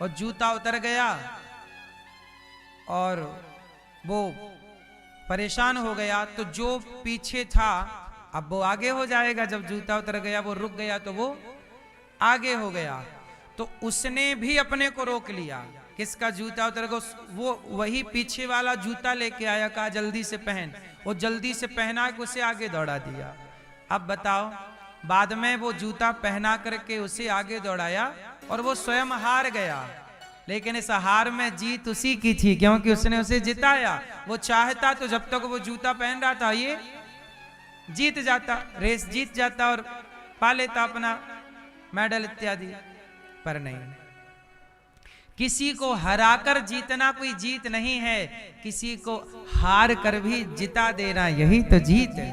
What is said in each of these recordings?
और जूता उतर गया और वो परेशान हो गया। तो जो पीछे था अब वो आगे हो जाएगा, जब जूता उतर गया वो रुक गया तो वो आगे हो गया। तो उसने भी अपने को रोक लिया, किसका जूता उतर गया, वो वही पीछे वाला जूता लेके आया, कहा जल्दी से पहन। वो जल्दी से पहना के उसे आगे दौड़ा दिया। अब बताओ, बाद में वो जूता पहना करके उसे आगे दौड़ाया और वो स्वयं हार गया, लेकिन इस हार में जीत उसी की थी, क्योंकि उसने उसे जिताया। वो चाहता तो जब तक वो जूता पहन रहा था ये जीत जाता, रेस जीत जाता और पा लेता अपना मेडल इत्यादि, पर नहीं। किसी को हराकर जीतना कोई जीत नहीं है, किसी को हार कर भी जिता देना यही तो जीत है,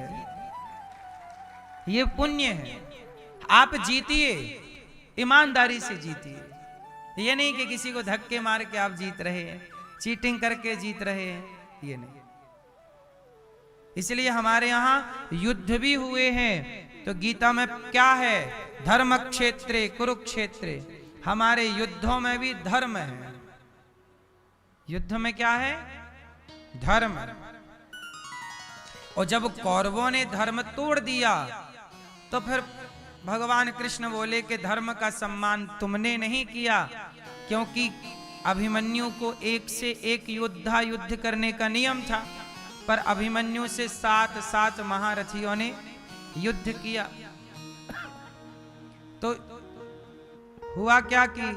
ये पुण्य है। आप जीतिए, ईमानदारी से जीतिए, ये नहीं कि किसी को धक्के मार के आप जीत रहे हैं, चीटिंग करके जीत रहे हैं, ये नहीं। इसलिए हमारे यहाँ युद्ध भी हुए हैं। तो गीता में क्या है, धर्म क्षेत्रे कुरुक्षेत्रे, हमारे युद्धों में भी धर्म है। युद्ध में क्या है, धर्म। और जब कौरवों ने धर्म तोड़ दिया तो फिर भगवान कृष्ण बोले कि धर्म का सम्मान तुमने नहीं किया, क्योंकि अभिमन्यु को एक से एक योद्धा युद्ध करने का नियम था, पर अभिमन्यु से 7 महारथियों ने युद्ध किया। तो हुआ क्या कि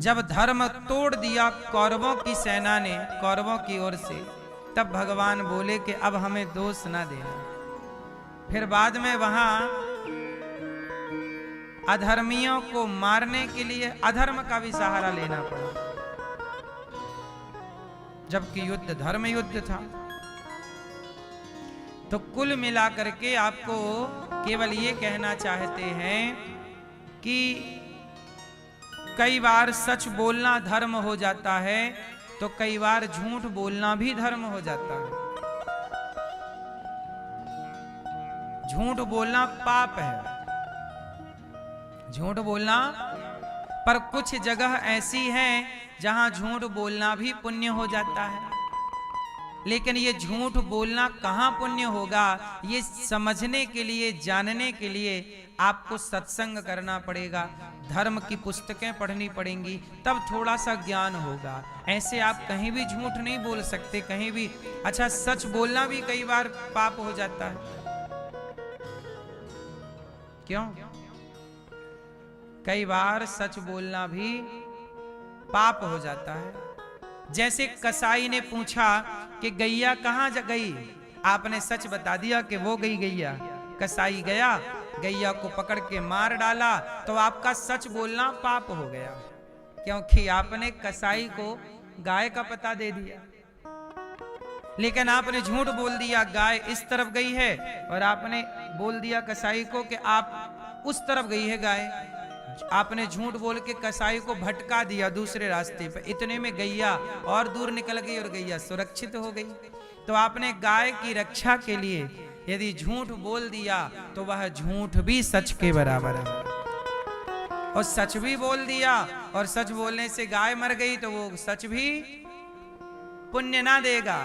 जब धर्म तोड़ दिया कौरवों की सेना ने, कौरवों की ओर से, तब भगवान बोले कि अब हमें दोष ना देना। फिर बाद में वहां अधर्मियों को मारने के लिए अधर्म का भी सहारा लेना पड़ा, जबकि युद्ध धर्म युद्ध था। तो कुल मिलाकर के आपको केवल ये कहना चाहते हैं कि कई बार सच बोलना धर्म हो जाता है, तो कई बार झूठ बोलना भी धर्म हो जाता है। झूठ बोलना पाप है, झूठ बोलना, पर कुछ जगह ऐसी हैं जहां झूठ बोलना भी पुण्य हो जाता है। लेकिन ये झूठ बोलना कहां पुण्य होगा, ये समझने के लिए, जानने के लिए आपको सत्संग करना पड़ेगा, धर्म की पुस्तकें पढ़नी पड़ेंगी, तब थोड़ा सा ज्ञान होगा। ऐसे आप कहीं भी झूठ नहीं बोल सकते, कहीं भी। अच्छा, सच बोलना भी कई बार पाप हो जाता है, क्यों? कई बार सच बोलना भी पाप हो जाता है। जैसे कसाई ने पूछा कि गैया कहाँ गई, आपने सच बता दिया कि वो गई गैया। कसाई गया, गैया को पकड़ के मार डाला, तो आपका सच बोलना पाप हो गया, क्योंकि आपने कसाई को गाय का पता दे दिया। लेकिन आपने झूठ बोल दिया, गाय इस तरफ गई है, और आपने बोल दिया कसाई को कि आप उस तरफ गई है गाय। आपने झूठ बोल के कसाई को भटका दिया दूसरे रास्ते पर। इतने में गैया और दूर निकल गई और गैया सुरक्षित हो गई। तो आपने गाय की रक्षा के लिए यदि झूठ बोल दिया तो वह झूठ भी सच के बराबर है, और सच भी बोल दिया और सच बोलने से गाय मर गई तो वो सच भी पुण्य ना देगा,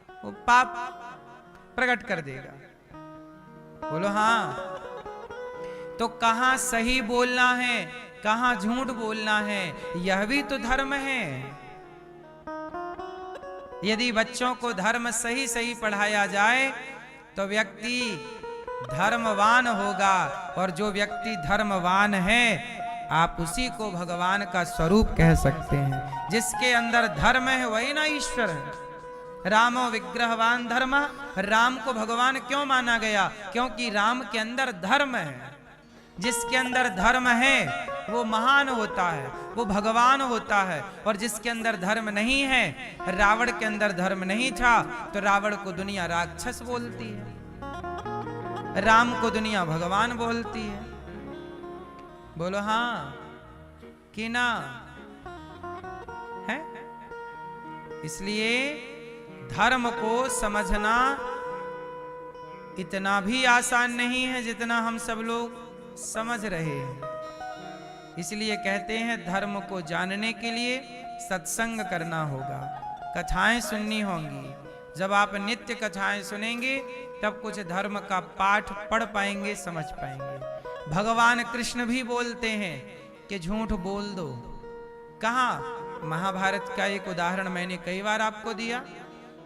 वो पाप प्रकट कर देगा। बोलो हाँ। तो कहां सही बोलना है, कहां झूठ बोलना है, यह भी तो धर्म है। यदि बच्चों को धर्म सही सही पढ़ाया जाए तो व्यक्ति धर्मवान होगा, और जो व्यक्ति धर्मवान है आप उसी को भगवान का स्वरूप कह सकते हैं। जिसके अंदर धर्म है वही ना ईश्वर है। रामो विग्रहवान धर्म, राम को भगवान क्यों माना गया, क्योंकि राम के अंदर धर्म है। जिसके अंदर धर्म है वो महान होता है, वो भगवान होता है। और जिसके अंदर धर्म नहीं है, रावण के अंदर धर्म नहीं था तो रावण को दुनिया राक्षस बोलती है, राम को दुनिया भगवान बोलती है। बोलो हाँ कि ना है। इसलिए धर्म को समझना इतना भी आसान नहीं है जितना हम सब लोग समझ रहे हैं। इसलिए कहते हैं धर्म को जानने के लिए सत्संग करना होगा, कथाएं सुननी होंगी। जब आप नित्य कथाएं सुनेंगे तब कुछ धर्म का पाठ पढ़ पाएंगे, समझ पाएंगे। भगवान कृष्ण भी बोलते हैं कि झूठ बोल दो। कहाँ? महाभारत का एक उदाहरण मैंने कई बार आपको दिया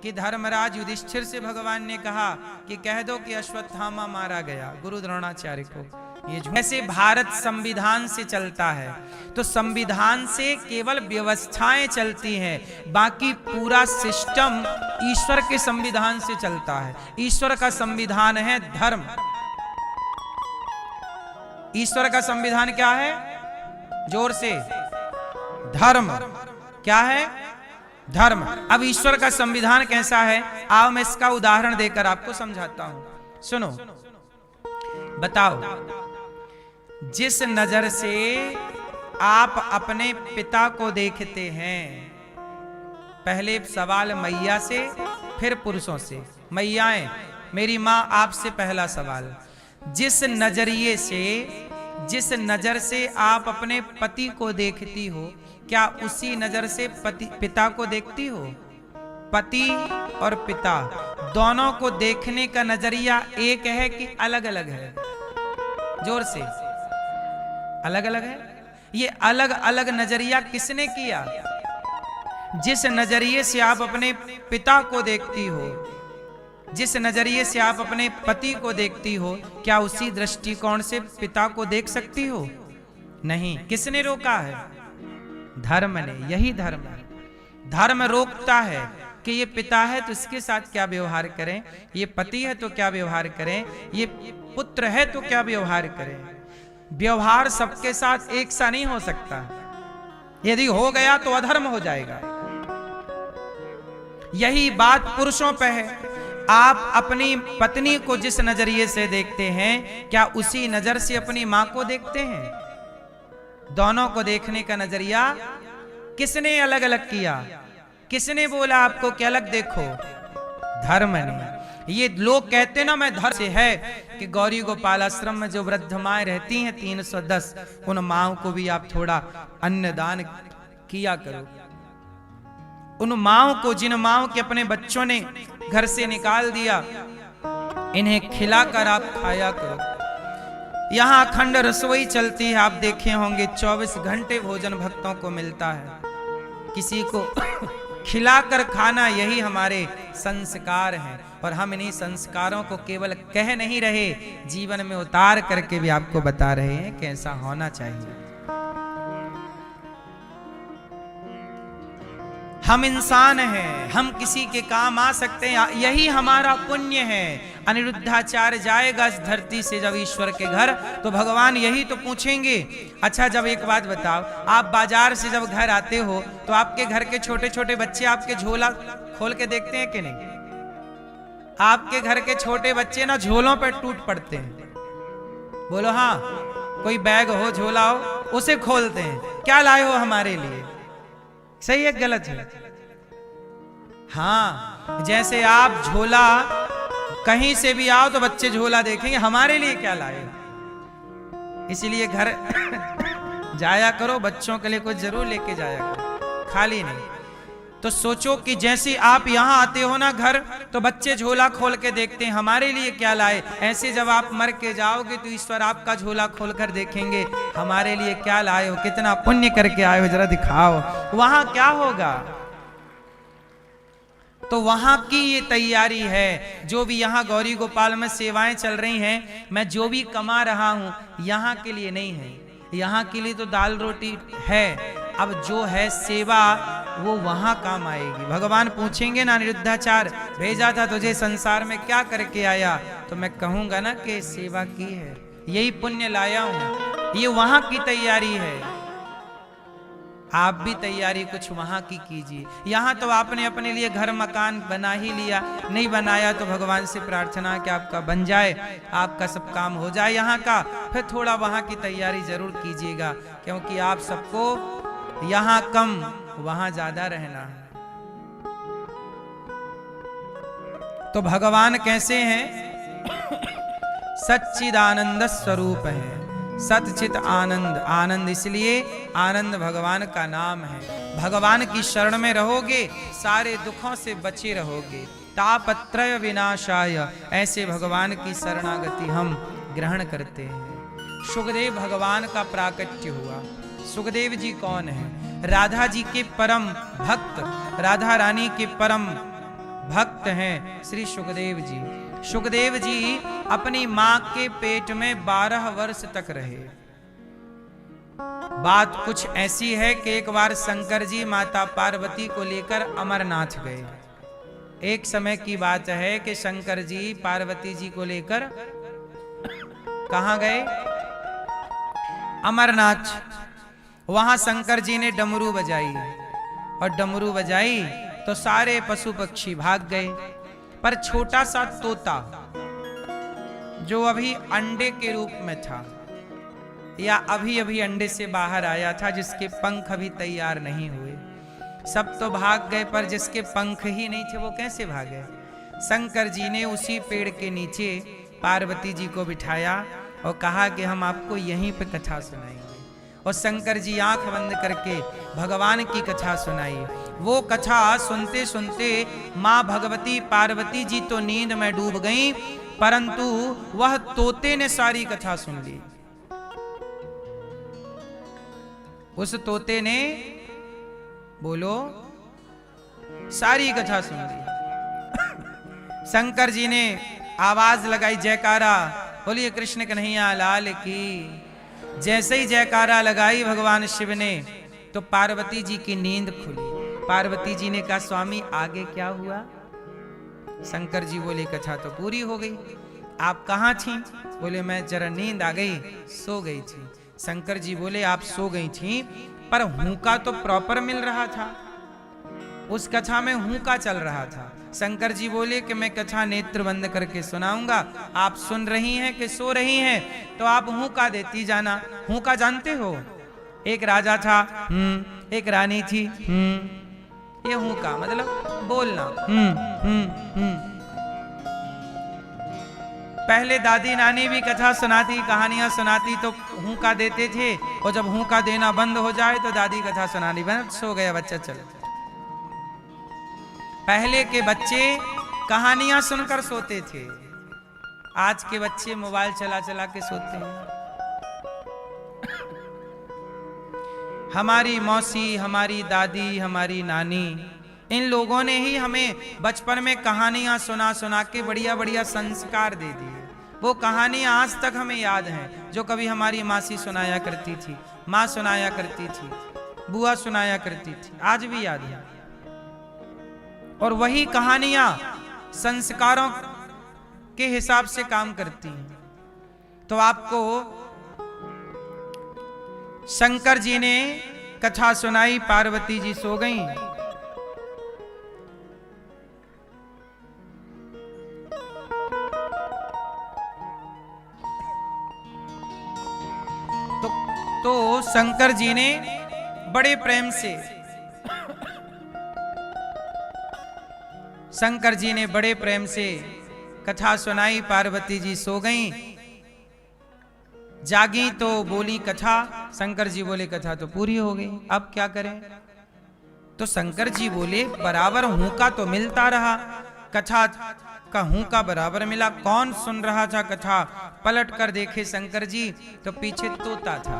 कि धर्मराज युधिष्ठिर से भगवान ने कहा कि कह दो कि अश्वत्थामा मारा गया, गुरु द्रोणाचार्य को। ये जैसे भारत संविधान से चलता है तो संविधान से केवल व्यवस्थाएं चलती हैं, बाकी पूरा सिस्टम ईश्वर के संविधान से चलता है। ईश्वर का संविधान है धर्म। ईश्वर का संविधान क्या है? जोर से, धर्म। क्या है? धर्म। अब ईश्वर का संविधान कैसा है, आओ मैं इसका उदाहरण देकर आपको समझाता हूं। सुनो, बताओ, जिस नजर से आप अपने पिता को देखते हैं, पहले सवाल मैया से फिर पुरुषों से। मैयाएं, मेरी मां, आपसे पहला सवाल, जिस नजर से आप अपने पति को देखती हो, क्या उसी नजर से पिता को देखती हो? पति और पिता दोनों को देखने का नजरिया एक है कि अलग अलग है? जोर से, अलग अलग है। ये अलग अलग नजरिया किसने किया? जिस नजरिए से आप अपने पिता को देखती हो, जिस नजरिए से आप अपने पति को देखती हो, क्या उसी दृष्टिकोण से पिता को देख सकती हो? नहीं। किसने रोका है? धर्म ने। यही धर्म है। धर्म रोकता है कि ये पिता है तो इसके साथ क्या व्यवहार करें, ये पति है तो क्या व्यवहार करें, ये पुत्र है तो क्या व्यवहार करें। व्यवहार सबके साथ एक सा नहीं हो सकता। यदि हो गया तो अधर्म हो जाएगा। यही बात पुरुषों पे है। आप अपनी पत्नी को जिस नजरिए से देखते हैं, क्या उसी नजर से अपनी मां को देखते हैं? दोनों को देखने का नजरिया किसने अलग अलग किया? किसने बोला आपको कि अलग देखो? धर्म ने। ये लोग कहते ना मैं धर्म से है कि गौरी गोपाल आश्रम में जो वृद्ध माएं रहती हैं 310, उन माओं को भी आप थोड़ा अन्नदान किया करो। उन माओं को, जिन माओं के अपने बच्चों ने घर से निकाल दिया, इन्हें खिलाकर आप खाया करो। यहाँ अखंड रसोई चलती है, आप देखे होंगे 24 घंटे भोजन भक्तों को मिलता है। किसी को खिलाकर खाना, यही हमारे संस्कार हैं। और हम इन्हीं संस्कारों को केवल कह नहीं रहे, जीवन में उतार करके भी आपको बता रहे हैं कैसा होना चाहिए। हम इंसान हैं, हम किसी के काम आ सकते हैं, यही हमारा पुण्य है। अनिरुद्धाचार्य जाएगा इस धरती से जब ईश्वर के घर, तो भगवान यही तो पूछेंगे। अच्छा, जब एक बात बताओ, आप बाजार से जब घर आते हो तो आपके घर के छोटे छोटे बच्चे आपके झोला खोल के देखते हैं कि नहीं? आपके घर के छोटे बच्चे ना झोलों पर टूट पड़ते हैं। बोलो हाँ। कोई बैग हो, झोला हो, उसे खोलते हैं, क्या लाए हो हमारे लिए? सही है गलत है? हाँ, जैसे आप झोला, कहीं से भी आओ तो बच्चे झोला देखेंगे, हमारे लिए क्या लाए। इसलिए घर जाया करो, बच्चों के लिए कुछ जरूर लेके जाया करो, खाली नहीं। तो सोचो कि जैसे आप यहां आते हो ना घर, तो बच्चे झोला खोल के देखते हैं हमारे लिए क्या लाए। ऐसे जब आप मर के जाओगे तो ईश्वर आपका झोला खोलकर देखेंगे, हमारे लिए क्या लाए हो, कितना पुण्य करके आए हो, जरा दिखाओ। वहां क्या होगा? तो वहां की ये तैयारी है। जो भी यहाँ गौरी गोपाल में सेवाएं चल रही हैं, मैं जो भी कमा रहा हूं, यहाँ के लिए नहीं है। यहाँ के लिए तो दाल रोटी है, अब जो है सेवा वो वहां काम आएगी। भगवान पूछेंगे ना, अनिरुद्धाचार्य भेजा था तुझे संसार में, क्या करके आया? तो मैं कहूंगा ना कि सेवा की है, यही पुण्य लाया हूं। ये वहां की तैयारी है। आप भी तैयारी कुछ वहां की कीजिए। यहाँ तो आपने अपने लिए घर मकान बना ही लिया, नहीं बनाया तो भगवान से प्रार्थना कि आपका बन जाए, आपका सब काम हो जाए यहाँ का। फिर थोड़ा वहां की तैयारी जरूर कीजिएगा, क्योंकि आप सबको यहाँ कम वहां ज्यादा रहना है। तो भगवान कैसे हैं? सच्चिदानंद स्वरूप है। सतचित आनंद, आनंद इसलिए आनंद भगवान का नाम है। भगवान की शरण में रहोगे सारे दुखों से बचे रहोगे। तापत्रय विनाशाय, ऐसे भगवान की शरणागति हम ग्रहण करते हैं। सुखदेव भगवान का प्राकट्य हुआ। सुखदेव जी कौन है? राधा जी के परम भक्त, राधा रानी के परम भक्त हैं श्री सुखदेव जी। सुखदेव जी अपनी मां के पेट में 12 वर्ष तक रहे। बात कुछ ऐसी है कि एक बार शंकर जी माता पार्वती को लेकर अमरनाथ गए। एक समय की बात है कि शंकर जी पार्वती जी को लेकर कहां गए? अमरनाथ। वहां शंकर जी ने डमरू बजाई, और डमरू बजाई तो सारे पशु पक्षी भाग गए, पर छोटा सा तोता जो अभी अंडे के रूप में था, या अभी अभी अंडे से बाहर आया था, जिसके पंख अभी तैयार नहीं हुए, सब तो भाग गए, पर जिसके पंख ही नहीं थे वो कैसे भागे? शंकर जी ने उसी पेड़ के नीचे पार्वती जी को बिठाया और कहा कि हम आपको यहीं पे कथा सुनाएंगे। और शंकर जी आंख बंद करके भगवान की कथा सुनाई। वो कथा सुनते सुनते माँ भगवती पार्वती जी तो नींद में डूब गईं, परंतु वह तोते ने सारी कथा सुन ली। उस तोते ने, बोलो, सारी कथा सुन ली। शंकर जी ने आवाज लगाई, जयकारा, बोलिए कृष्ण कन्हैया लाल की। जैसे ही जयकारा लगाई भगवान शिव ने, तो पार्वती जी की नींद खुली। पार्वती जी ने कहा, स्वामी आगे क्या हुआ? शंकर जी बोले, कथा तो पूरी हो गई, आप कहाँ थी? बोले, मैं जरा नींद आ गई, सो गई थी। शंकर जी बोले, आप सो गई थी, पर हुंका तो प्रॉपर मिल रहा था, उस कथा में हुंका चल रहा था। शंकर जी बोले कि मैं कथा नेत्र बंद करके सुनाऊंगा, आप सुन रही हैं कि सो रही हैं, तो आप हुंका देती जाना। हुंका जानते हो? एक राजा था, एक रानी थी, ये हुंका मतलब बोलना। पहले दादी नानी भी कथा सुनाती, कहानियां सुनाती तो हुंका देते थे, और जब हुंका देना बंद हो जाए तो दादी कथा सुनानी बंद, सो गया बच्चा, चलो। पहले के बच्चे कहानियां सुनकर सोते थे, आज के बच्चे मोबाइल चला चला के सोते हैं। हमारी मौसी, हमारी दादी, हमारी नानी, इन लोगों ने ही हमें बचपन में कहानियां सुना सुना के बढ़िया बढ़िया संस्कार दे दिए। वो कहानियां आज तक हमें याद हैं, जो कभी हमारी मासी सुनाया करती थी, माँ सुनाया करती थी, बुआ सुनाया करती थी, आज भी याद है। और वही कहानियां संस्कारों के हिसाब से काम करती हैं। तो आपको शंकर जी ने कथा सुनाई, पार्वती जी सो गईं। तो शंकर जी ने बड़े प्रेम से, शंकर जी ने बड़े प्रेम से कथा सुनाई। पार्वती जी सो गईं, जागी तो बोली कथा। शंकर जी बोले, कथा तो पूरी हो गई, अब क्या करें? तो शंकर जी बोले, बराबर हुंका तो मिलता रहा, कथा का हुंका बराबर मिला, कौन सुन रहा था कथा? पलट कर देखे शंकर जी तो पीछे तोता था,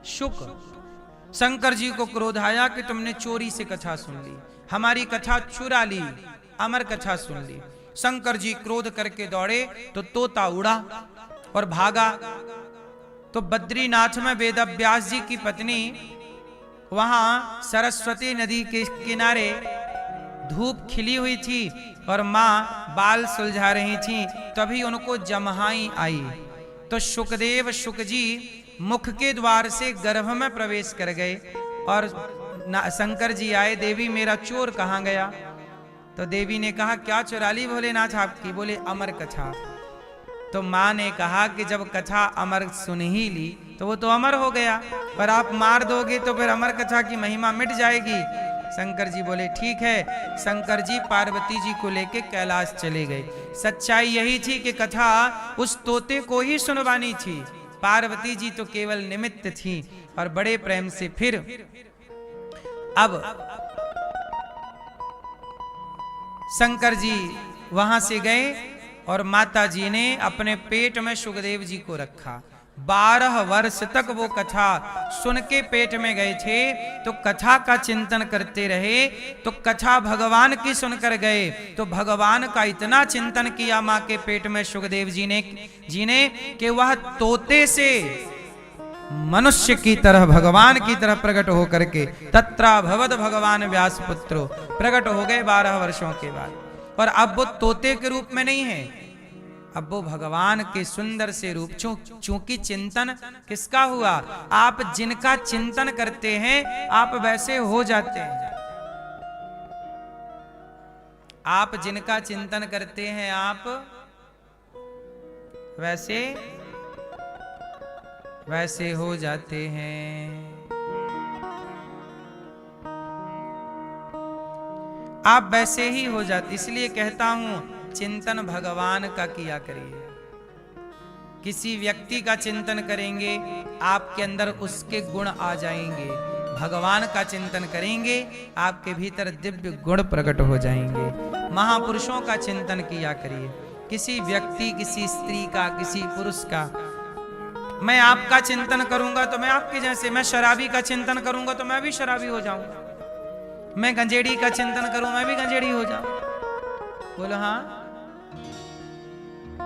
शुक। शंकर जी को क्रोध आया कि तुमने चोरी से कथा सुन ली, हमारी कथा चुरा ली, अमर कथा सुन ली। शंकर जी क्रोध करके दौड़े तो तोता उड़ा और भागा। तो बद्रीनाथ में वेदव्यास जी की पत्नी वहां सरस्वती नदी के किनारे धूप खिली हुई थी और मां बाल सुलझा रही थी, तभी उनको जमहाई आई। तो सुखदेव शुक जी मुख के द्वार से गर्भ में प्रवेश कर गए और शंकर जी आए, देवी मेरा चोर कहाँ गया? तो देवी ने कहा, क्या चुरा ली भोलेनाथ आपकी? बोले, अमर कथा। तो माँ ने कहा कि जब कथा अमर सुन ही ली तो वो तो अमर हो गया, पर आप मार दोगे तो फिर अमर कथा की महिमा मिट जाएगी। शंकर जी बोले, ठीक है। शंकर जी पार्वती जी को लेके कैलाश चले गए। सच्चाई यही थी कि कथा उस तोते को ही सुनवानी थी, पार्वती जी तो केवल निमित्त थी और बड़े प्रेम से फिर अब शंकर जी वहां से गए और माता जी ने अपने पेट में सुखदेव जी को रखा। 12 वर्ष तक वो कथा सुन के पेट में गए थे, तो कथा का चिंतन करते रहे। तो कथा भगवान की सुनकर गए तो भगवान का इतना चिंतन किया मां के पेट में सुखदेव जी ने कि वह तोते से मनुष्य की तरह भगवान की तरह प्रकट होकर के तत्रा भवद भगवान व्यास पुत्रो प्रकट हो गए 12 वर्षों के बाद। और अब वो तोते के रूप में नहीं है, अब वो भगवान के सुंदर से रूप, चूंकि चिंतन किसका हुआ, आप जिनका चिंतन करते हैं आप वैसे हो जाते हैं। आप जिनका चिंतन करते हैं आप वैसे हो जाते हैं। आप वैसे ही हो जाते, इसलिए कहता हूं चिंतन भगवान का किया करिए। किसी व्यक्ति का चिंतन करेंगे आपके अंदर उसके गुण आ जाएंगे, भगवान का चिंतन करेंगे आपके भीतर दिव्य गुण प्रकट हो जाएंगे। महापुरुषों का चिंतन किया करिए, किसी व्यक्ति, किसी स्त्री का, किसी पुरुष का। मैं आपका चिंतन करूंगा तो मैं आपके जैसे, मैं शराबी का चिंतन करूंगा तो मैं भी शराबी हो जाऊंगा, मैं गंजेड़ी का चिंतन करूं मैं भी गंजेड़ी हो जाऊं। बोलो हाँ।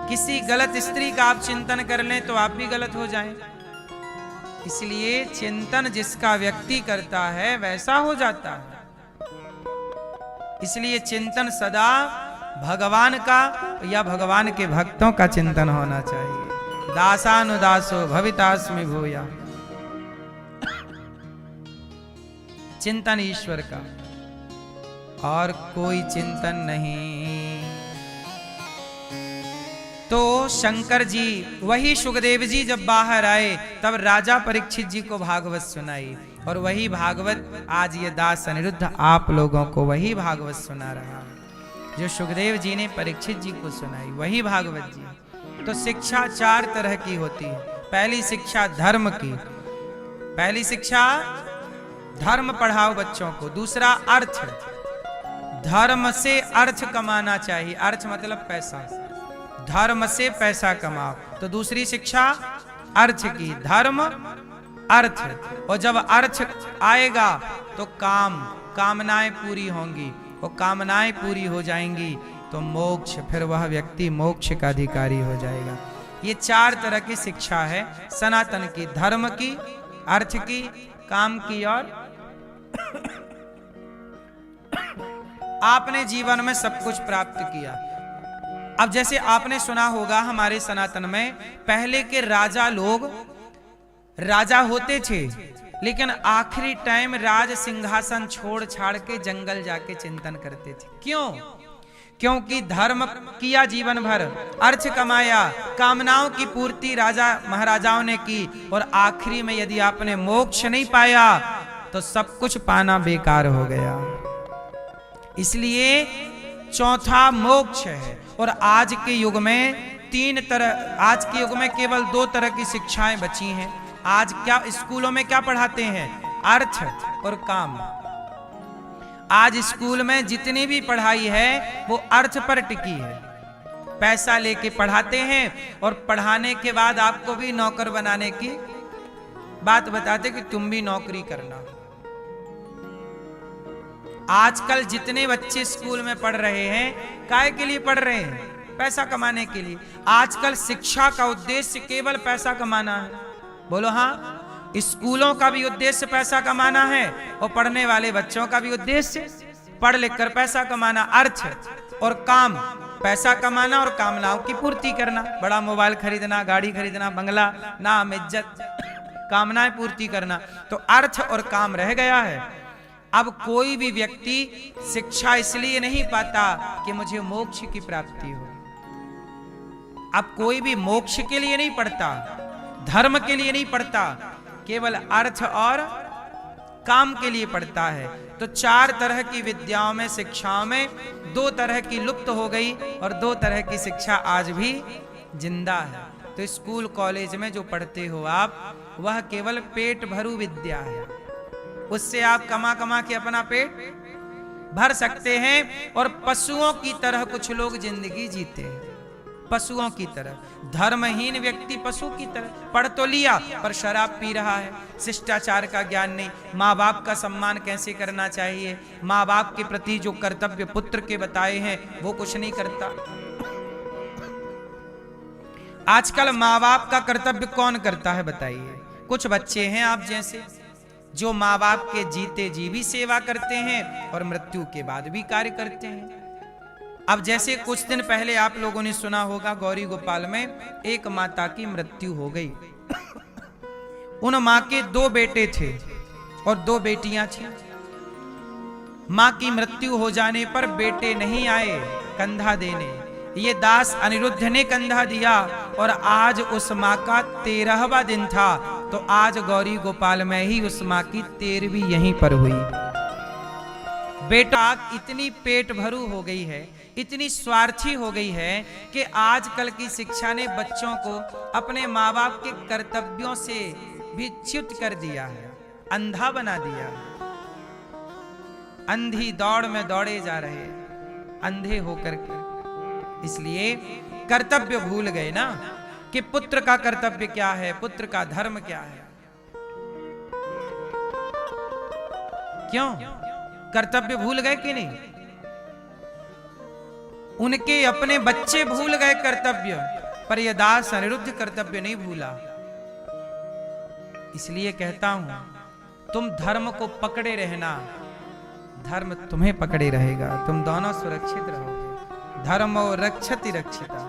किसी गलत स्त्री का आप चिंतन कर लें तो आप भी गलत हो जाएं। इसलिए चिंतन जिसका व्यक्ति करता है वैसा हो जाता है। इसलिए चिंतन सदा भगवान का या भगवान के भक्तों का चिंतन होना चाहिए। दासानुदासो भवितास्मि भूया, चिंतन ईश्वर का और कोई चिंतन नहीं। तो शंकर जी, वही सुखदेव जी जब बाहर आए तब राजा परीक्षित जी को भागवत सुनाई, और वही भागवत आज ये दास अनिरुद्ध आप लोगों को वही भागवत सुना रहा है जो सुखदेव जी ने परीक्षित जी को सुनाई, वही भागवत जी। तो शिक्षा 4 तरह की होती है। पहली शिक्षा धर्म की, पहली शिक्षा धर्म पढ़ाओ बच्चों को। दूसरा अर्थ, धर्म से अर्थ कमाना चाहिए, अर्थ मतलब पैसा, धर्म से पैसा कमाओ। तो दूसरी शिक्षा अर्थ की, धर्म अर्थ। और जब अर्थ आएगा तो कामनाएं पूरी होंगी, और कामनाएं पूरी हो जाएंगी तो मोक्ष, फिर वह व्यक्ति मोक्ष का अधिकारी हो जाएगा। ये 4 तरह की शिक्षा है सनातन की, धर्म की, अर्थ की, काम की और आपने जीवन में सब कुछ प्राप्त किया। अब जैसे आपने सुना होगा हमारे सनातन में पहले के राजा लोग राजा होते थे, लेकिन आखिरी टाइम राज सिंहासन छोड़ छाड़ के जंगल जाके चिंतन करते थे। क्यों? क्योंकि धर्म किया जीवन भर, अर्थ कमाया, कामनाओं की पूर्ति राजा महाराजाओं ने की, और आखिरी में यदि आपने मोक्ष नहीं पाया तो सब कुछ पाना बेकार हो गया। इसलिए चौथा मोक्ष है। और आज के युग में 3 तरह, आज के युग में केवल 2 तरह की शिक्षाएं बची हैं। आज क्या स्कूलों में क्या पढ़ाते हैं? अर्थ और काम। आज स्कूल में जितनी भी पढ़ाई है वो अर्थ पर टिकी है। पैसा लेके पढ़ाते हैं और पढ़ाने के बाद आपको भी नौकर बनाने की बात बताते कि तुम भी नौकरी करना। आजकल जितने बच्चे स्कूल में पढ़ रहे हैं, काय के लिए पढ़ रहे हैं? पैसा कमाने के लिए। आजकल शिक्षा का उद्देश्य केवल पैसा कमाना है। बोलो हाँ। स्कूलों का भी उद्देश्य पैसा कमाना है और पढ़ने वाले बच्चों का भी उद्देश्य पढ़ लिख कर पैसा कमाना। अर्थ और काम, पैसा कमाना और कामनाओं की पूर्ति करना, बड़ा मोबाइल खरीदना, गाड़ी खरीदना, बंगला, नाम, इज्जत, कामनाएं पूर्ति करना। तो अर्थ और काम रह गया है। अब कोई भी व्यक्ति शिक्षा इसलिए नहीं पाता कि मुझे मोक्ष की प्राप्ति हो। अब कोई भी मोक्ष के लिए नहीं पढ़ता, धर्म के लिए नहीं पढ़ता, केवल अर्थ और काम के लिए पढ़ता है। तो 4 तरह की विद्याओं में, शिक्षाओं में 2 तरह की लुप्त हो गई और 2 तरह की शिक्षा आज भी जिंदा है। तो स्कूल कॉलेज में जो पढ़ते हो आप, वह केवल पेट भरू विद्या है। उससे आप कमा कमा के अपना पेट भर सकते हैं। और पशुओं की तरह कुछ लोग जिंदगी जीते हैं, पशुओं की तरह। धर्महीन व्यक्ति पशु की तरह, पढ़ तो लिया पर शराब पी रहा है, शिष्टाचार का ज्ञान नहीं, माँ बाप का सम्मान कैसे करना चाहिए, माँ बाप के प्रति जो कर्तव्य पुत्र के बताए हैं वो कुछ नहीं करता। आजकल माँ बाप का कर्तव्य कौन करता है बताइए? कुछ बच्चे हैं आप जैसे, जो माँ बाप के जीते जी भी सेवा करते हैं और मृत्यु के बाद भी कार्य करते हैं। अब जैसे कुछ दिन पहले आप लोगों ने सुना होगा, गौरी गोपाल में एक माता की मृत्यु हो गई। उन माँ के 2 बेटे थे और 2 बेटियां थी। माँ की मृत्यु हो जाने पर बेटे नहीं आए कंधा देने, ये दास अनिरुद्ध ने कंधा दिया। और आज उस माँ का 13वां दिन था, तो आज गौरी गोपाल में ही उस माँ की 13वीं यहीं पर हुई। बेटा इतनी पेट भरू हो गई है, इतनी स्वार्थी हो गई है कि आजकल की शिक्षा ने बच्चों को अपने माँ बाप के कर्तव्यों से भी च्युत कर दिया है, अंधा बना दिया। अंधी दौड़ में दौड़े जा रहे, अंधे होकर के। इसलिए कर्तव्य भूल गए ना कि पुत्र का कर्तव्य क्या है, पुत्र का धर्म क्या है। क्यों कर्तव्य भूल गए कि नहीं? उनके अपने बच्चे भूल गए कर्तव्य, पर यह दास अनिरुद्ध कर्तव्य नहीं भूला। इसलिए कहता हूं, तुम धर्म को पकड़े रहना, धर्म तुम्हें पकड़े रहेगा, तुम दोनों सुरक्षित रहोगे। धर्म और रक्षति रक्षिता,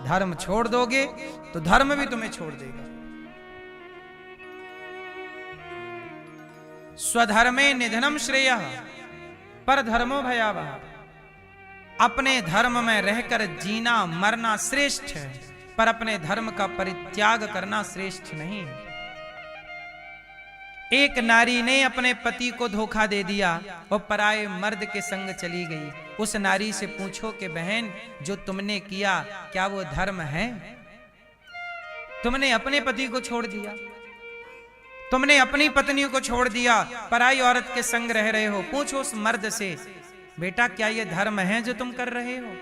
धर्म छोड़ दोगे तो धर्म भी तुम्हें छोड़ देगा। स्वधर्मे निधनम श्रेयः पर धर्मो भयावह। अपने धर्म में रहकर जीना मरना श्रेष्ठ है, पर अपने धर्म का परित्याग करना श्रेष्ठ नहीं है। एक नारी ने अपने पति को धोखा दे दिया और पराये मर्द के संग चली गई। उस नारी से पूछो कि बहन, जो तुमने किया क्या वो धर्म है? तुमने अपने पति को छोड़ दिया, तुमने अपनी पत्नी को छोड़ दिया, पराई औरत के संग रह रहे हो। पूछो उस मर्द से, बेटा क्या ये धर्म है जो तुम कर रहे हो?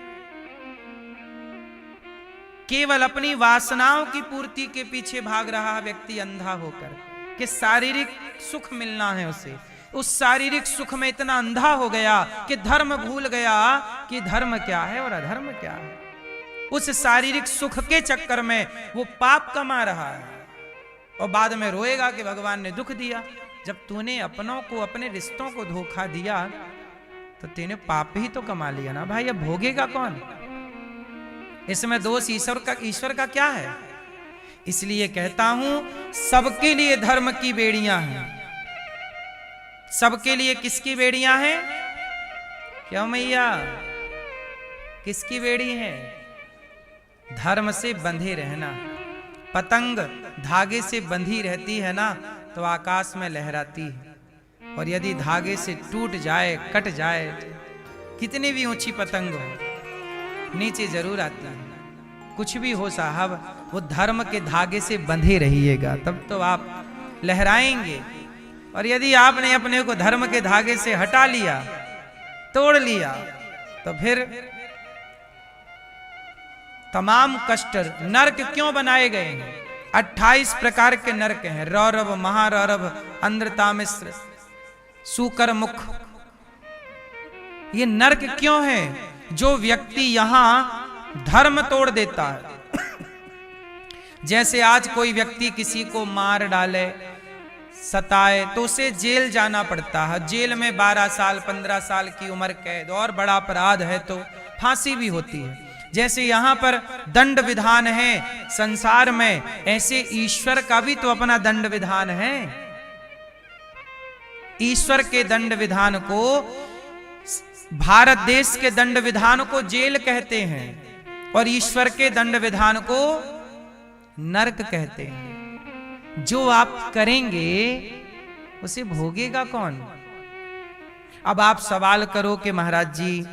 केवल अपनी वासनाओं की पूर्ति के पीछे भाग रहा व्यक्ति अंधा होकर, कि शारीरिक सुख मिलना है उसे, उस शारीरिक सुख में इतना अंधा हो गया कि धर्म भूल गया कि धर्म क्या है और अधर्म क्या है। उस शारीरिक सुख के चक्कर में वो पाप कमा रहा है और बाद में रोएगा कि भगवान ने दुख दिया। जब तूने अपनों को, अपने रिश्तों को धोखा दिया तो तूने पाप ही तो कमा लिया ना भाई। अब भोगेगा कौन? इसमें दोष ईश्वर का क्या है? इसलिए कहता हूं, सबके लिए धर्म की बेड़ियां हैं। सबके लिए किसकी बेड़ियां हैं? क्यों मैया, किसकी बेड़ी है? धर्म से बंधे रहना। पतंग धागे से बंधी रहती है ना तो आकाश में लहराती है, और यदि धागे से टूट जाए, कट जाए, कितनी भी ऊंची पतंग हो, नीचे जरूर आती है। कुछ भी हो साहब, वो धर्म के धागे से बंधे रहिएगा, तब तो आप लहराएंगे। और यदि आपने अपने को धर्म के धागे से हटा लिया, तोड़ लिया, तो फिर तमाम कष्ट, नरक क्यों बनाए गए हैं? 28 प्रकार के नरक हैं। रौरव, महारौरव, अंधतामिश्र, सूकर मुख। ये नरक क्यों है? जो व्यक्ति यहां धर्म तोड़ देता है। जैसे आज कोई व्यक्ति किसी को मार डाले, सताए, तो उसे जेल जाना पड़ता है। जेल में 12 साल 15 साल की उम्र कैद, और बड़ा अपराध है तो फांसी भी होती है। जैसे यहाँ पर दंड विधान है संसार में, ऐसे ईश्वर का भी तो अपना दंड विधान है। ईश्वर के दंड विधान को, भारत देश के दंड विधान को जेल कहते हैं, और ईश्वर के दंड विधान को नरक कहते हैं। जो आप करेंगे उसे भोगेगा कौन? अब आप सवाल करो कि महाराज जी,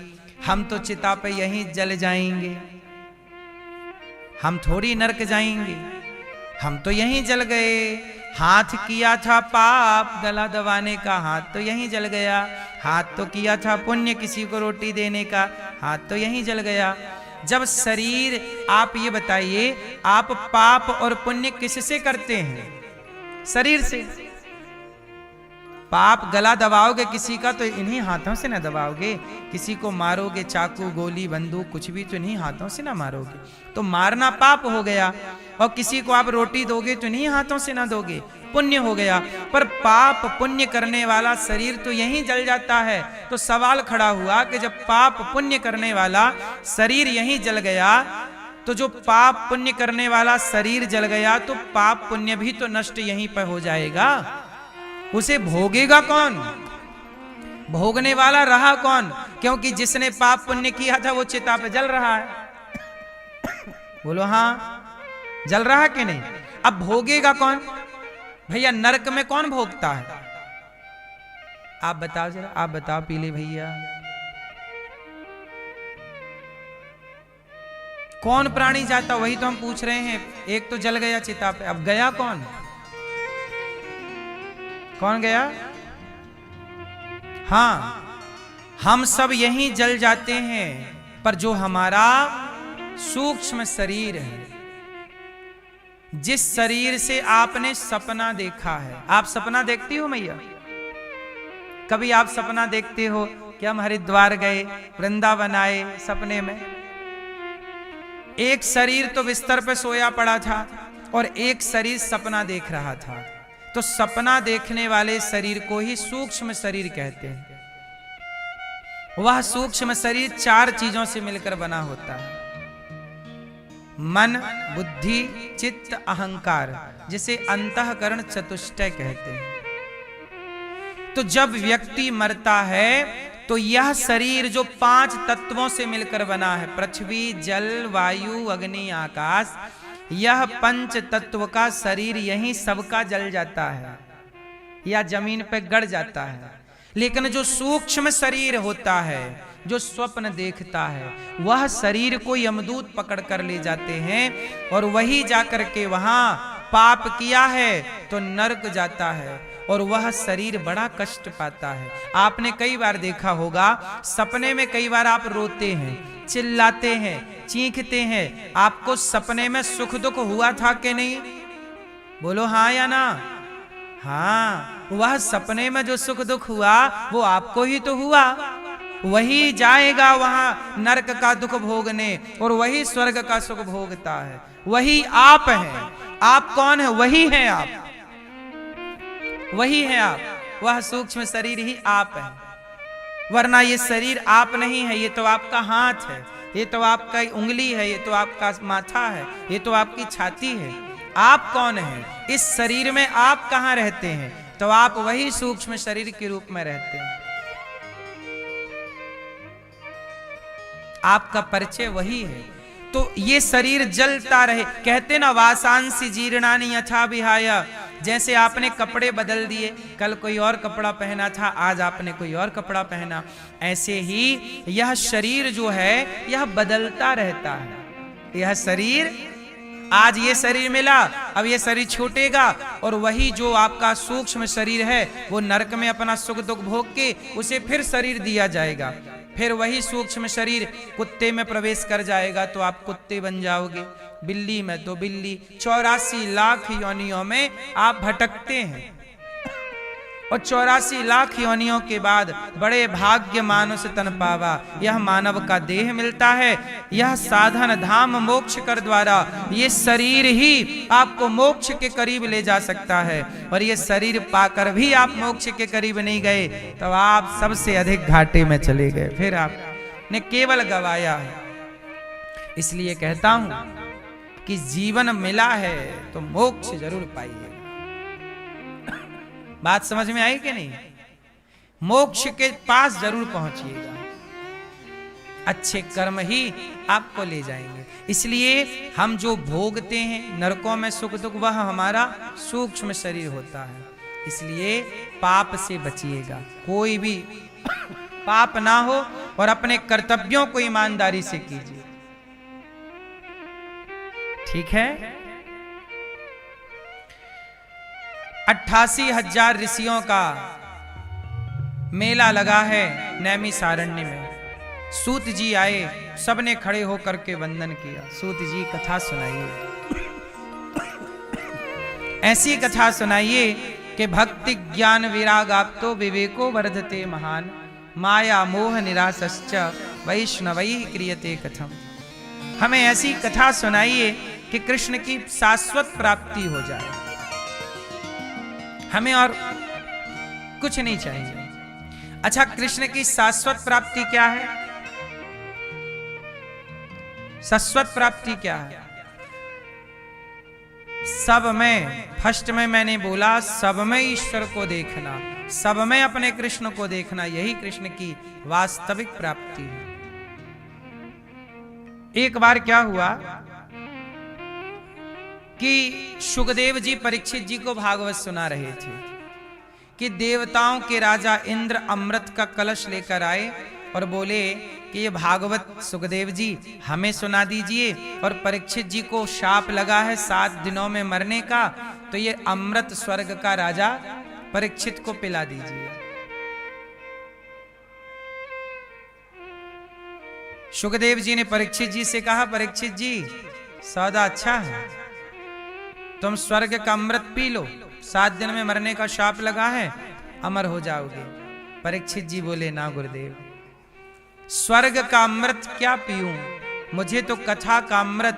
हम तो चिता पे यहीं जल जाएंगे, हम थोड़ी नरक जाएंगे, हम तो यहीं जल गए। हाथ किया था पाप गला दबाने का, हाथ तो यहीं जल गया। हाथ तो किया था पुण्य किसी को रोटी देने का, हाथ तो यहीं जल गया। जब शरीर, आप ये बताइए, आप पाप और पुण्य किससे करते हैं? शरीर से। पाप गला दबाओगे किसी का तो इन्हीं हाथों से ना दबाओगे। किसी को मारोगे चाकू गोली बंदूक कुछ भी तो इन्हीं हाथों से ना मारोगे, तो मारना पाप हो गया। और किसी को आप रोटी दोगे तो इन्हीं हाथों से ना दोगे, पुण्य हो गया। पर पाप पुण्य करने वाला शरीर तो यहीं जल जाता है। तो सवाल खड़ा हुआ कि जब पाप पुण्य करने वाला शरीर यहीं जल गया, तो जो पाप पुण्य करने वाला शरीर जल गया तो पाप पुण्य भी तो नष्ट यहीं पर हो जाएगा। उसे भोगेगा कौन? भोगने वाला रहा कौन? क्योंकि जिसने पाप पुण्य किया था वो चिता पे जल रहा है। बोलो हाँ, जल रहा कि नहीं? अब भोगेगा कौन? भैया नरक में कौन भोगता है? आप बताओ जरा, आप बताओ पीले भैया, कौन प्राणी जाता? वही तो हम पूछ रहे हैं। एक तो जल गया चिता पे, अब गया कौन? कौन गया? हाँ, हम सब यहीं जल जाते हैं, पर जो हमारा सूक्ष्म शरीर है, जिस शरीर से आपने सपना देखा है। आप सपना देखती हो मैया? कभी आप सपना देखते हो कि हम हरिद्वार गए, वृंदावन आए? सपने में एक शरीर तो बिस्तर पे सोया पड़ा था और एक शरीर सपना देख रहा था। तो सपना देखने वाले शरीर को ही सूक्ष्म शरीर कहते हैं। वह सूक्ष्म शरीर 4 चीजों से मिलकर बना होता है: मन, बुद्धि, चित्त, अहंकार, जिसे अंतःकरण चतुष्टय कहते हैं। तो जब व्यक्ति मरता है तो यह शरीर जो 5 तत्वों से मिलकर बना है, पृथ्वी, जल, वायु, अग्नि, आकाश, यह 5 तत्व का शरीर यहीं सबका जल जाता है या जमीन पर गड़ जाता है। लेकिन जो सूक्ष्म शरीर होता है, जो स्वप्न देखता है, वह शरीर को यमदूत पकड़ कर ले जाते हैं और वही जाकर के वहां पाप किया है तो नरक जाता है और वह शरीर बड़ा कष्ट पाता है। आपने कई बार देखा होगा, सपने में कई बार आप रोते हैं, चिल्लाते हैं, चीखते हैं। आपको सपने में सुख दुख हुआ था कि नहीं? बोलो हाँ या ना। हाँ, वह सपने में जो सुख दुख हुआ वो आपको ही तो हुआ। वही जाएगा वहां नरक का दुख भोगने और वही स्वर्ग का सुख भोगता है। वही आप हैं। आप कौन है? वही हैं आप, वही हैं आप। वह सूक्ष्म शरीर ही आप है, वरना ये शरीर आप नहीं है। ये तो आपका हाथ है, ये तो आपका उंगली है, ये तो आपका माथा है, ये तो आपकी छाती है। आप कौन है? इस शरीर में आप कहाँ रहते हैं? तो आप वही सूक्ष्म शरीर के रूप में रहते हैं। आपका परिचय वही है। तो ये शरीर जलता रहे। कहते ना वासांसी जीर्णानि यथा विहाय, जैसे आपने कपड़े बदल दिए, कल कोई और कपड़ा पहना था, आज आपने कोई और कपड़ा पहना, ऐसे ही यह शरीर जो है यह बदलता रहता है। यह शरीर, आज ये शरीर मिला, अब ये शरीर छूटेगा और वही जो आपका सूक्ष्म शरीर है वो नरक में अपना सुख दुख भोग के उसे फिर शरीर दिया जाएगा। फिर वही सूक्ष्म शरीर कुत्ते में प्रवेश कर जाएगा तो आप कुत्ते बन जाओगे, बिल्ली में तो बिल्ली। 84 लाख योनियों में आप भटकते हैं और 84 लाख योनियों के बाद बड़े भाग्य मानुष तन पावा, यह मानव का देह मिलता है। यह साधन धाम मोक्ष कर द्वारा ये शरीर ही आपको मोक्ष के करीब ले जा सकता है। और ये शरीर पाकर भी आप मोक्ष के करीब नहीं गए तो आप सबसे अधिक घाटे में चले गए, फिर आपने केवल गवाया है। इसलिए कहता हूं कि जीवन मिला है तो मोक्ष जरूर पाइए। बात समझ में आई कि नहीं? मोक्ष के पास जरूर पहुंचिएगा। अच्छे कर्म ही आपको ले जाएंगे। इसलिए हम जो भोगते हैं नरकों में सुख दुख, वह हमारा सूक्ष्म शरीर होता है। इसलिए पाप से बचिएगा, कोई भी पाप ना हो और अपने कर्तव्यों को ईमानदारी से कीजिए। ठीक है। 88,000 ऋषियों का मेला लगा है नैमिषारण्य में। सूत जी आए, सबने खड़े होकर के वंदन किया। सूत जी कथा सुनाइए, ऐसी कथा सुनाइए कि भक्ति ज्ञान विराग आप तो विवेको वर्धते महान, माया मोह निरासश्च वैष्णवैः क्रियते कथम। हमें ऐसी कथा सुनाइए कि कृष्ण की शाश्वत प्राप्ति हो जाए, हमें और कुछ नहीं चाहिए। अच्छा, कृष्ण की शाश्वत प्राप्ति क्या है? शाश्वत प्राप्ति क्या है? सब में, फर्स्ट में मैंने बोला, सब में ईश्वर को देखना, सब में अपने कृष्ण को देखना, यही कृष्ण की वास्तविक प्राप्ति है। एक बार क्या हुआ कि सुखदेव जी परीक्षित जी को भागवत सुना रहे थे कि देवताओं के राजा इंद्र अमृत का कलश लेकर आए और बोले कि ये भागवत सुखदेव जी हमें सुना दीजिए, और परीक्षित जी को शाप लगा है 7 दिनों में मरने का, तो ये अमृत स्वर्ग का राजा परीक्षित को पिला दीजिए। सुखदेव जी ने परीक्षित जी से कहा, परीक्षित जी सौदा अच्छा है, तुम स्वर्ग का अमृत पी लो, 7 दिन में मरने का शाप लगा है, अमर हो जाओगे। परीक्षित जी बोले, ना गुरुदेव, स्वर्ग का अमृत क्या पीऊं, मुझे तो कथा का अमृत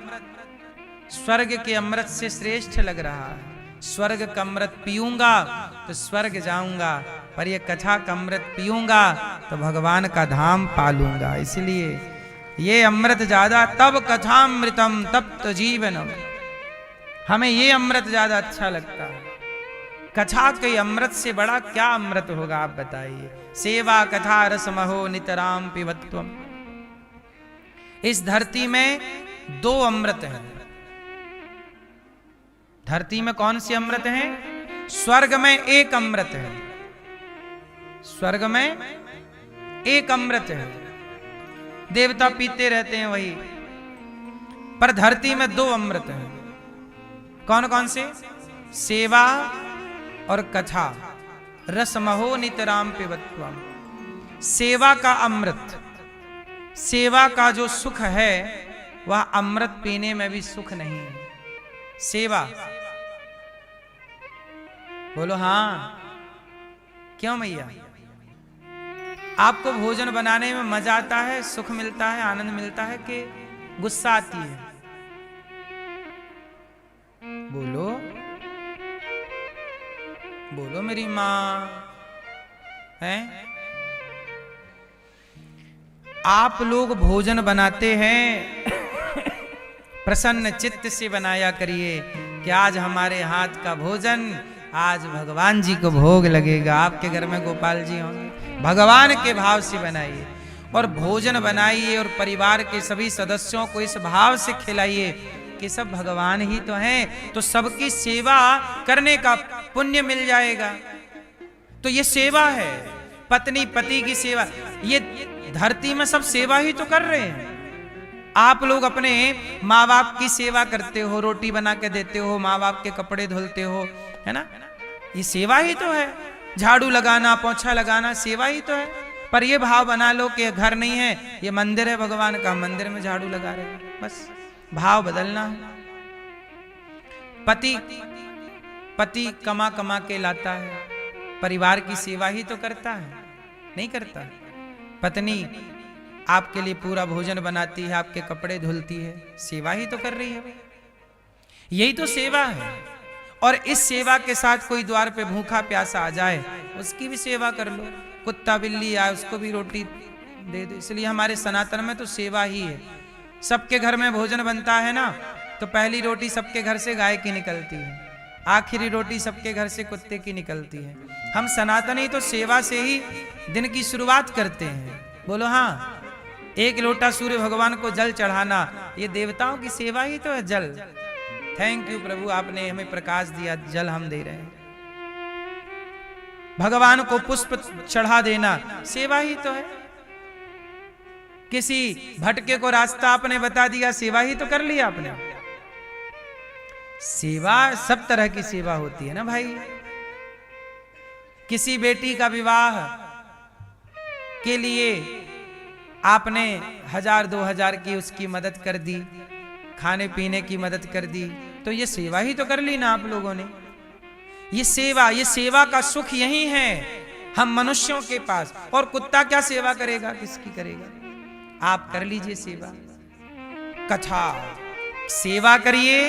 स्वर्ग के अमृत से श्रेष्ठ लग रहा है। स्वर्ग का अमृत पीऊंगा तो स्वर्ग जाऊंगा, पर ये कथा का अमृत पीऊंगा तो भगवान का धाम पालूंगा। इसलिए ये अमृत ज्यादा, तब कथामृतम तप्त जीवनम, हमें ये अमृत ज्यादा अच्छा लगता है। कथा के अमृत से बड़ा क्या अमृत होगा आप बताइए। सेवा कथा रसमहो नितराम पिबत्वम। इस धरती में 2 अमृत हैं। धरती में कौन से अमृत हैं? स्वर्ग में 1 अमृत है, स्वर्ग में 1 अमृत है, देवता पीते रहते हैं वही, पर धरती में 2 अमृत हैं। कौन कौन से? सेवा और कथा। रसमहो नितराम पिबत्वम। सेवा का अमृत, सेवा का जो सुख है वह अमृत पीने में भी सुख नहीं है। सेवा, बोलो हाँ, क्यों मैया? आपको भोजन बनाने में मजा आता है, सुख मिलता है, आनंद मिलता है कि गुस्सा आती है? बोलो बोलो मेरी माँ है। आप लोग भोजन बनाते हैं प्रसन्न चित्त से बनाया करिए कि आज हमारे हाथ का भोजन आज भगवान जी को भोग लगेगा। आपके घर में गोपाल जी होंगे, भगवान के भाव से बनाइए और भोजन बनाइए और परिवार के सभी सदस्यों को इस भाव से खिलाइए कि सब भगवान ही तो हैं, तो सबकी सेवा करने का पुण्य मिल जाएगा। तो ये सेवा है, पत्नी पति की सेवा। ये धरती में सब सेवा ही तो कर रहे हैं। आप लोग अपने माँ बाप की सेवा करते हो, रोटी बना के देते हो, माँ बाप के कपड़े धुलते हो, है ना? ये सेवा ही तो है। झाड़ू लगाना, पोछा लगाना सेवा ही तो है। पर ये भाव बना लो कि घर नहीं है, ये मंदिर है भगवान का, मंदिर में झाड़ू लगा रहे हैं, बस भाव बदलना है। पति कमा कमा के लाता है, परिवार की सेवा ही तो करता है, नहीं करता? पत्नी आपके लिए पूरा भोजन बनाती है, आपके कपड़े धुलती है, सेवा ही तो कर रही है। यही तो सेवा है। और इस सेवा के साथ कोई द्वार पे भूखा प्यासा आ जाए, उसकी भी सेवा कर लो। कुत्ता बिल्ली आए, उसको भी रोटी दे दो। इसलिए हमारे सनातन में तो सेवा ही है। सबके घर में भोजन बनता है ना, तो पहली रोटी सबके घर से गाय की निकलती है, आखिरी रोटी सबके घर से कुत्ते की निकलती है। हम सनातनी तो सेवा से ही दिन की शुरुआत करते हैं। बोलो हाँ। 1 लोटा सूर्य भगवान को जल चढ़ाना, ये देवताओं की सेवा ही तो है। जल, थैंक यू प्रभु, आपने हमें प्रकाश दिया, जल हम दे रहे हैं। भगवान को पुष्प चढ़ा देना सेवा ही तो है। किसी भटके को रास्ता आपने बता दिया, सेवा ही तो कर लिया आपने। सेवा सब तरह की सेवा होती है ना भाई। किसी बेटी का विवाह के लिए आपने 1000-2000 की उसकी मदद कर दी, खाने पीने की मदद कर दी, तो ये सेवा ही तो कर ली ना आप लोगों ने। ये सेवा का सुख यही है हम मनुष्यों के पास। और कुत्ता क्या सेवा करेगा, किसकी करेगा? आप कर लीजिए सेवा। कथा सेवा करिए,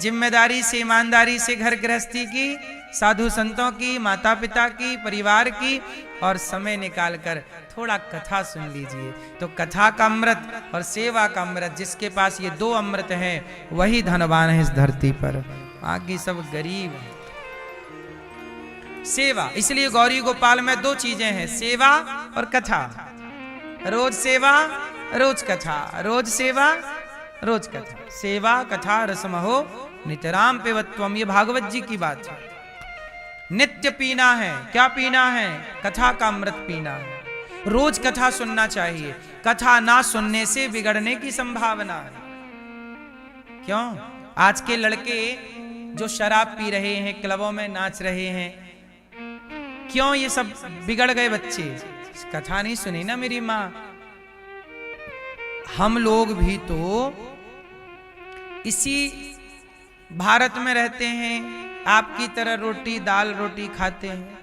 जिम्मेदारी से, ईमानदारी से घर गृहस्थी की, साधु संतों की, माता पिता की, परिवार की, और समय निकालकर थोड़ा कथा सुन लीजिए। तो कथा का अमृत और सेवा का अमृत, जिसके पास ये 2 अमृत हैं वही धनवान है इस धरती पर, बाकी सब गरीब है। सेवा, इसलिए गौरी गोपाल में 2 चीजें हैं, सेवा और कथा। रोज सेवा रोज कथा, रोज सेवा रोज कथा। सेवा कथा रसमहो नितराम पिबत्वम, ये भागवत जी की बात है। नित्य पीना है, क्या पीना है? कथा का अमृत पीना है। रोज कथा सुनना चाहिए। कथा ना सुनने से बिगड़ने की संभावना है। क्यों? आज के लड़के जो शराब पी रहे हैं, क्लबों में नाच रहे हैं, क्यों ये सब बिगड़ गए बच्चे? कथा नहीं सुनी ना मेरी माँ। हम लोग भी तो इसी भारत में रहते हैं, आपकी तरह रोटी दाल रोटी खाते हैं।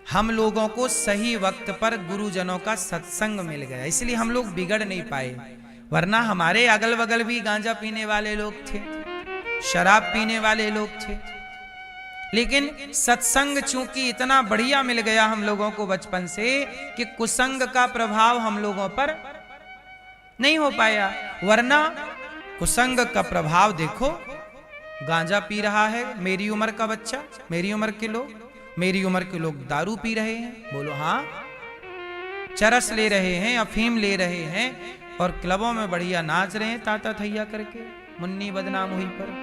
हम लोगों को सही वक्त पर गुरुजनों का सत्संग मिल गया, इसलिए हम लोग बिगड़ नहीं पाए। वरना हमारे अगल बगल भी गांजा पीने वाले लोग थे, शराब पीने वाले लोग थे, लेकिन सत्संग चूंकि इतना बढ़िया मिल गया हम लोगों को बचपन से कि कुसंग का प्रभाव हम लोगों पर नहीं हो पाया। वरना कुसंग का प्रभाव देखो, गांजा पी रहा है मेरी उम्र का बच्चा, मेरी उम्र के लोग दारू पी रहे हैं, बोलो हाँ, चरस ले रहे हैं, अफीम ले रहे हैं, और क्लबों में बढ़िया नाच रहे हैं ताता थैया करके, मुन्नी बदनाम हुई पर।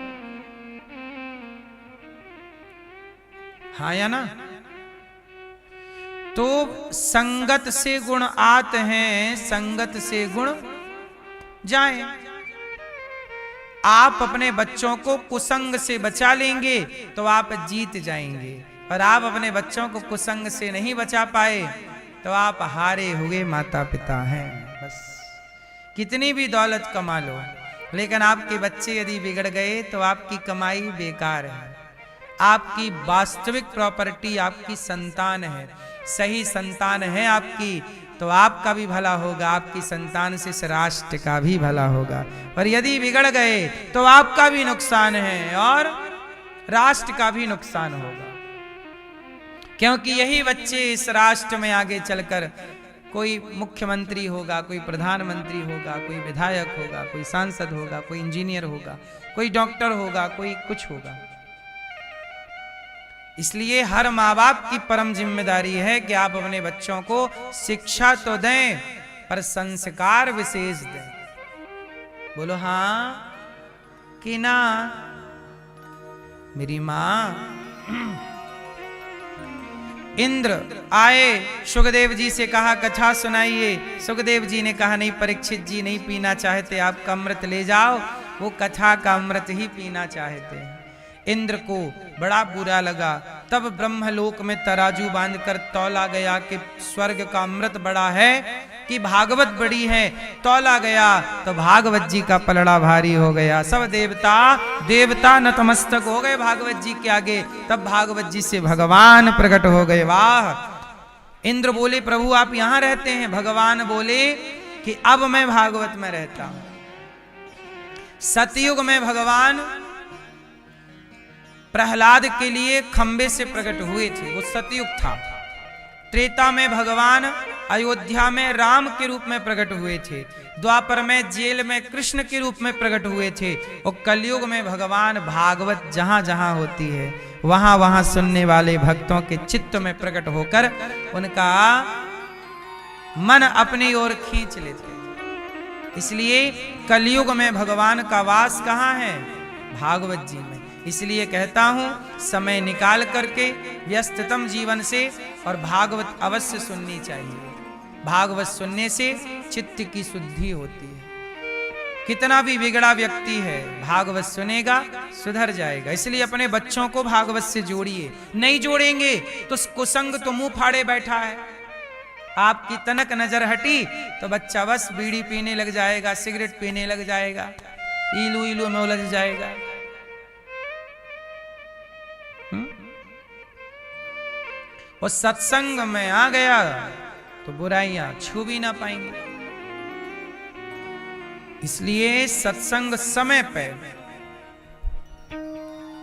हाँ या ना? तो संगत से गुण आते हैं, संगत से गुण जाएं। आप अपने बच्चों को कुसंग से बचा लेंगे तो आप जीत जाएंगे, और आप अपने बच्चों को कुसंग से नहीं बचा पाए तो आप हारे हुए माता पिता हैं। बस कितनी भी दौलत कमा लो, लेकिन आपके बच्चे यदि बिगड़ गए तो आपकी कमाई बेकार है। आपकी वास्तविक प्रॉपर्टी आपकी संतान है, सही संतान है आपकी, तो आपका भी भला होगा, आपकी संतान से इस राष्ट्र का भी भला होगा। और यदि बिगड़ गए तो आपका भी नुकसान है और राष्ट्र का भी नुकसान होगा, क्योंकि यही बच्चे इस राष्ट्र में आगे चलकर कोई मुख्यमंत्री होगा, कोई प्रधानमंत्री होगा, कोई विधायक होगा, कोई सांसद होगा, कोई इंजीनियर होगा, कोई डॉक्टर होगा, कोई कुछ होगा। इसलिए हर माँ बाप की परम जिम्मेदारी है कि आप अपने बच्चों को शिक्षा तो दें पर संस्कार विशेष दें। बोलो हाँ कि ना? मेरी माँ इंद्र आए, सुखदेव जी से कहा कथा सुनाइए। सुखदेव जी ने कहा नहीं परीक्षित जी नहीं पीना चाहते, आपका अमृत ले जाओ। वो कथा का अमृत ही पीना चाहते हैं। इंद्र को बड़ा बुरा लगा। तब ब्रह्मलोक में तराजू बांधकर तौला गया कि स्वर्ग का अमृत बड़ा है कि भागवत बड़ी है। तौला गया तो भागवत जी का पलड़ा भारी हो गया। सब देवता नतमस्तक हो गए भागवत जी के आगे। तब भागवत जी से भगवान प्रकट हो गए। वाह! इंद्र बोले प्रभु आप यहां रहते हैं। भगवान बोले कि अब मैं भागवत में रहता हूं। सतयुग में भगवान प्रहलाद के लिए खंबे से प्रकट हुए थे, वो सतयुग था। त्रेता में भगवान अयोध्या में राम के रूप में प्रकट हुए थे। द्वापर में जेल में कृष्ण के रूप में प्रकट हुए थे। और कलयुग में भगवान भागवत जहां जहां होती है वहां वहां सुनने वाले भक्तों के चित्त में प्रकट होकर उनका मन अपनी ओर खींच लेते। इसलिए कलयुग में भगवान का वास कहाँ है? भागवत जी में। इसलिए कहता हूं समय निकाल करके व्यस्ततम जीवन से और भागवत अवश्य सुननी चाहिए। भागवत सुनने से चित्त की शुद्धि होती है। कितना भी बिगड़ा व्यक्ति है, भागवत सुनेगा सुधर जाएगा। इसलिए अपने बच्चों को भागवत से जोड़िए। नहीं जोड़ेंगे तो कुसंग तो मुंह फाड़े बैठा है। आपकी तनक नजर हटी तो बच्चा बस बीड़ी पीने लग जाएगा, सिगरेट पीने लग जाएगा, इलू इलू में उलझ जाएगा। और सत्संग में आ गया तो बुराइयां छू भी ना पाएंगे। इसलिए सत्संग समय पे,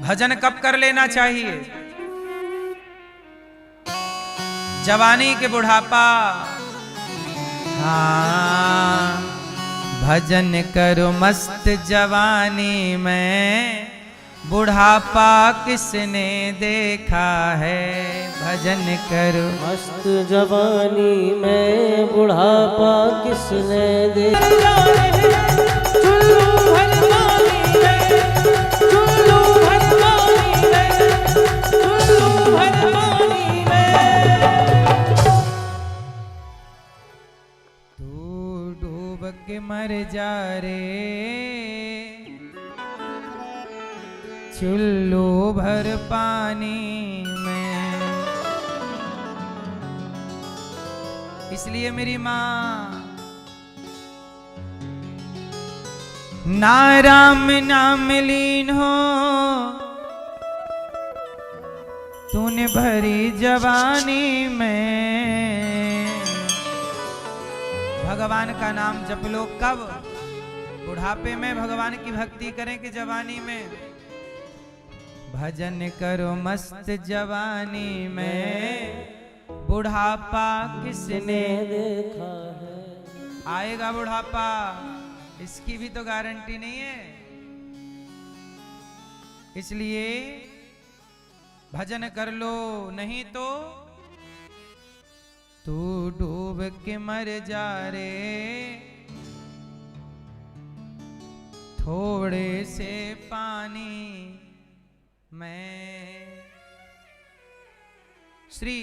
भजन कब कर लेना चाहिए? जवानी के बुढ़ापा। हाँ, भजन करो मस्त जवानी में, बुढ़ापा किसने देखा है? भजन करो मस्त जवानी में, बुढ़ापा किसने देखा है? तू डूब के मर जा रे, चुल्लू भर पानी में। इसलिए मेरी माँ ना राम नाम लीन हो, तूने भरी जवानी में। भगवान का नाम जप लो। कब? बुढ़ापे में भगवान की भक्ति करें कि जवानी में? भजन करो मस्त जवानी में, बुढ़ापा किसने देखा है? आएगा बुढ़ापा, इसकी भी तो गारंटी नहीं है। इसलिए भजन कर लो, नहीं तो तू डूब के मर जा रे, थोड़े से पानी में। श्री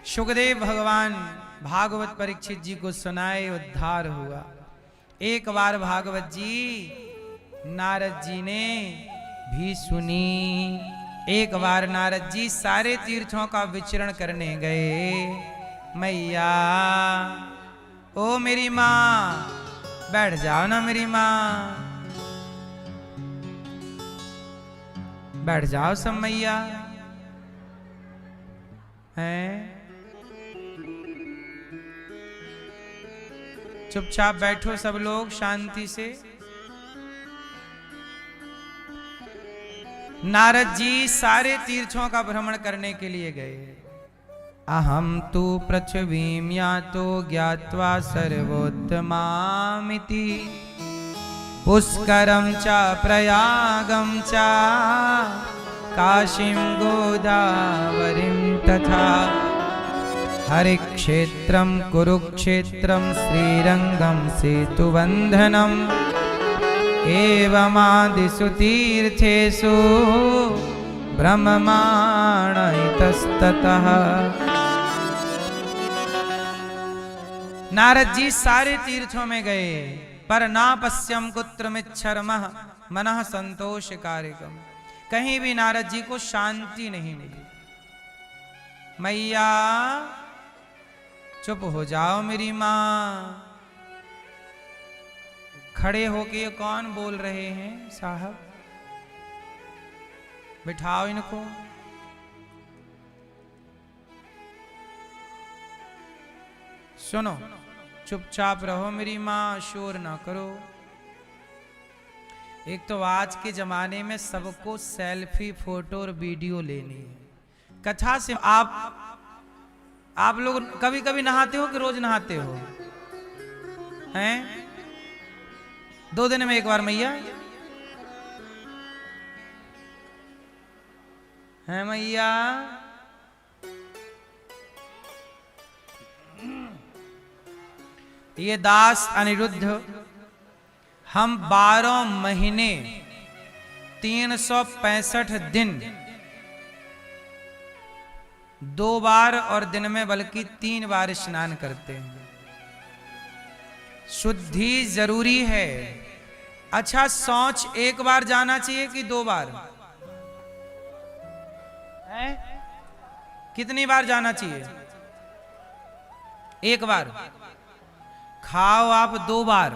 सुखदेव भगवान भागवत परीक्षित जी को सुनाए, उद्धार हुआ। एक बार भागवत जी नारद जी ने भी सुनी। एक बार नारद जी सारे तीर्थों का विचरण करने गए। मैया, ओ मेरी माँ, बैठ जाओ ना मेरी माँ, बैठ जाओ सब मैया हैं। चुपचाप बैठो सब लोग शांति से। नारद जी सारे तीर्थों का भ्रमण करने के लिए गए। अहम तु पृथ्वीं यातो ज्ञात्वा सर्वोत्तमामिति, पुष्करं च प्रयागं च काशीं गोदावरीं तथा, हरिक्षेत्रं कुरुक्षेत्रं श्रीरंगं सेतुबन्धनम्, एवमादिषु तीर्थेषु ब्रह्ममाण इतस्ततः। नारद जी सारे तीर्थों में गए, पर ना पश्यम कुत्रमिच्छर्मः मनः संतोष कार्यकम। कहीं भी नारद जी को शांति नहीं मिली। मैया चुप हो जाओ मेरी माँ। खड़े होके कौन बोल रहे हैं साहब? बिठाओ इनको। सुनो, चुपचाप रहो मेरी माँ, शोर ना करो। एक तो आज के जमाने में सबको सेल्फी, फोटो और वीडियो लेनी है। कथा से आप लोग कभी कभी नहाते हो कि रोज नहाते हो? हैं? 2 दिन में एक बार मैया? है मैया? ये दास अनिरुद्ध, हम 12 महीने 365 दिन 2 बार और दिन में बल्कि 3 बार स्नान करते हैं। शुद्धि जरूरी है। अच्छा, शौच एक बार जाना चाहिए कि 2 बार है? कितनी बार जाना चाहिए? 1 बार। खाओ आप 2 बार,